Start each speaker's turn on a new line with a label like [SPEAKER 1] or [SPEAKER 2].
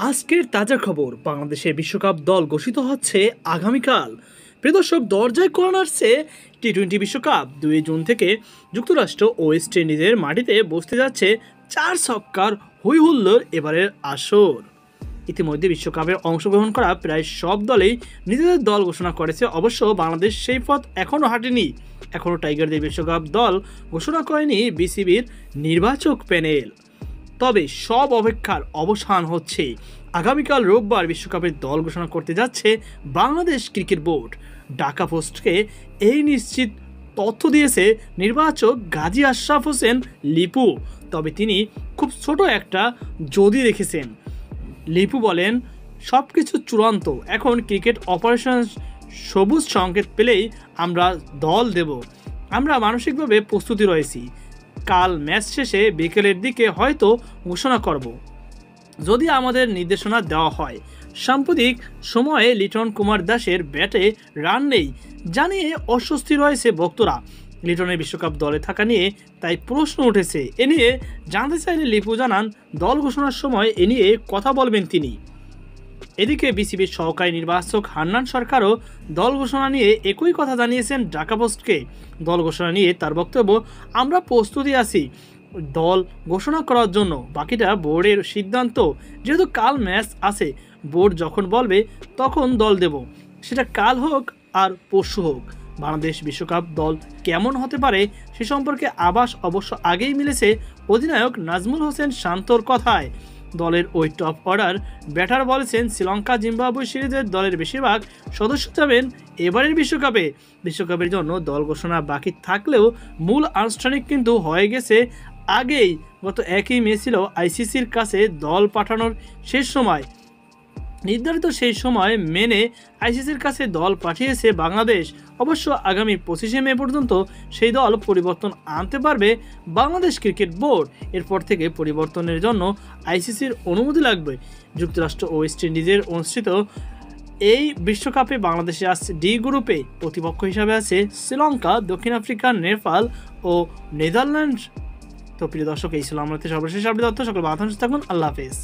[SPEAKER 1] আজকের তাজা খবর, বাংলাদেশের বিশ্বকাপ দল ঘোষিত হচ্ছে আগামীকাল। প্রিয় দর্শক, দরজায় কর্নার আসছে টি-20 বিশ্বকাপ। 2 জুন থেকে যুক্তরাষ্ট্র ও ওয়েস্ট ইন্ডিজের মাটিতে বসতে যাচ্ছে 4 ছক্কার হই হুল্লোড় এবারের আসর। ইতিমধ্যে বিশ্বকাপে অংশগ্রহণ করা প্রায় সব দলেই নিজেদের দল ঘোষণা করেছে। অবশ্য বাংলাদেশ সেই পথ এখনও হাঁটেনি। এখনও টাইগারদের বিশ্বকাপ দল ঘোষণা করেনি বিসিবির নির্বাচক প্যানেল। তবে সব অপেক্ষার অবসান হচ্ছে। আগামীকাল রোববার বিশ্বকাপের দল ঘোষণা করতে যাচ্ছে বাংলাদেশ ক্রিকেট বোর্ড। ঢাকা পোস্টকে এই নিশ্চিত তথ্য দিয়েছে নির্বাচক গাজী আশরাফ হোসেন লিপু। তবে তিনি খুব ছোট একটা যদি রেখেছেন। লিপু বলেন, সব কিছু চূড়ান্ত, এখন ক্রিকেট অপারেশন সবুজ সংকেত পেলেই আমরা দল দেব। আমরা মানসিকভাবে প্রস্তুতি রয়েছি। কাল ম্যাচ শেষে বিকেলের দিকে হয়তো ঘোষণা করব, যদি আমাদের নির্দেশনা দেওয়া হয়। সাম্প্রতিক সময়ে লিটন কুমার দাসের ব্যাটে রান নেই জানিয়ে অস্বস্তি রয়েছে ভক্তরা। লিটনের বিশ্বকাপ দলে থাকা নিয়ে তাই প্রশ্ন উঠেছে। এ নিয়ে জানতে চাইলে লিপু জানান, দল ঘোষণার সময় এ নিয়ে কথা বলবেন তিনি। এদিকে বিসিবির সহকারী নির্বাচক হান্নান সরকারও দল ঘোষণা নিয়ে একই কথা জানিয়েছেন ঢাকা পোস্টকে। দল ঘোষণা নিয়ে তার বক্তব্য, আমরা প্রস্তুতি আছি দল ঘোষণা করার জন্য, বাকিটা বোর্ডের সিদ্ধান্ত। যেহেতু কাল ম্যাচ আছে, বোর্ড যখন বলবে তখন দল দেব, সেটা কাল হোক আর পরশু হোক। বাংলাদেশ বিশ্বকাপ দল কেমন হতে পারে সে সম্পর্কে আভাস অবশ্য আগেই মিলেছে অধিনায়ক নাজমুল হোসেন শান্তর কথায়। দলের ওই টপ অর্ডার ব্যাটার বলেছেন, শ্রীলঙ্কা জিম্বাবুয়ে সিরিজের দলের বেশিরভাগ সদস্য যাবেন এবারের বিশ্বকাপে। বিশ্বকাপের জন্য দল ঘোষণা বাকি থাকলেও মূল আনুষ্ঠানিক কিন্তু হয়ে গেছে আগেই। গত 1 মে ছিল আইসিসির কাছে দল পাঠানোর শেষ সময়। নির্ধারিত সেই সময় মেনে আইসিসির কাছে দল পাঠিয়েছে বাংলাদেশ। অবশ্য আগামী 25 মে পর্যন্ত সেই দল পরিবর্তন আনতে পারবে বাংলাদেশ ক্রিকেট বোর্ড। এরপর থেকে পরিবর্তনের জন্য আইসিসির অনুমতি লাগবে। যুক্তরাষ্ট্র ও ওয়েস্ট ইন্ডিজের অনুষ্ঠিত এই বিশ্বকাপে বাংলাদেশে আসছে ডি গ্রুপে। প্রতিপক্ষ হিসাবে আছে শ্রীলঙ্কা, দক্ষিণ আফ্রিকা, নেপাল ও নেদারল্যান্ডস। তো প্রিয় দর্শক, এই ছিল আমাদের সর্বশেষ আপডেট তথ্য। সকল বাংলাদেশ থাকুন। আল্লাহ হাফেজ।